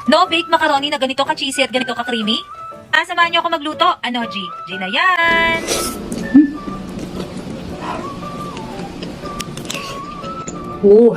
No bake macaroni na ganito ka-cheesy at ganito ka-creamy? Samahan niyo ako magluto. Ano, G? G na yan! Oh,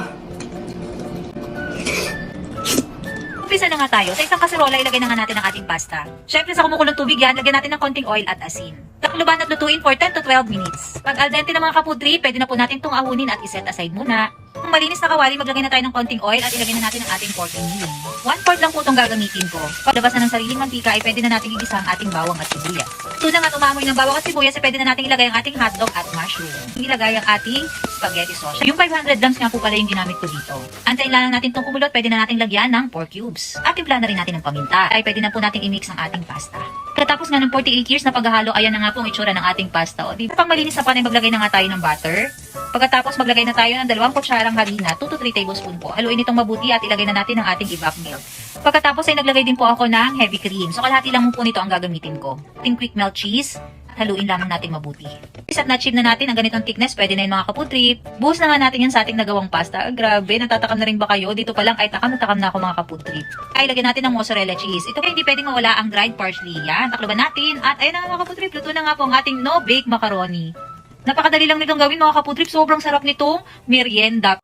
Umpisa na nga tayo. Sa isang kaserola, ilagay na nga natin ang ating pasta. Syempre sa kumukulong tubig yan, lagyan natin ng konting oil at asin. Takluban at lutuin for 10 to 12 minutes. Pag al dente na mga kapudri, pwede na po natin itong ahunin at iset aside muna. Kung malinis na kawali, maglagay na tayo ng konting oil at ilagay na natin ang ating pork and meal. 1/4 lang po itong gagamitin ko. Paglabas na ng sariling mantika, ay pwede na natin igisa ang ating bawang at sibuyas. Tunang at umamoy ng bawang at sibuyas, ay pwede na natin ilagay ang ating hotdog at mushroom. Ilagay ang ating spaghetti sauce. Yung 500 grams nga po pala yung ginamit ko dito. Antayin lang natin itong kumulot, pwede na natin lagyan ng pork cubes. At timpla na rin natin ng paminta. Ay pwede na po natin i-mix ang ating pasta. Katapos nga ng 48 years na paghahalo, ayan na nga po ang itsura ng ating pasta. O, pang malinis na panay, maglagay na nga tayo ng butter. Pagkatapos maglagay na tayo ng 2 kutsarang harina, 2 to 3 tablespoon po. Haluin itong mabuti at ilagay na natin ang ating evap milk. Pagkatapos ay naglagay din po ako ng heavy cream. So kalahati lang po nito ang gagamitin ko. Ating quick melt cheese. Haluin lamang natin mabuti. At na-achieve na natin ang ganitong thickness, pwede na yun mga kaputri. Buhos na nga natin yan sa ating nagawang pasta. Grabe, natatakam na rin ba kayo? Dito pa lang ay takam na ako mga kaputri. Ay, lagyan natin ng mozzarella cheese. Ito hindi pwedeng mawala ang dried parsley. Yan, takloban natin. At ayun na nga mga kaputri, luto na nga po ang ating no-bake macaroni. Napakadali lang nitong gawin mga kaputrip. Sobrang sarap nitong merienda.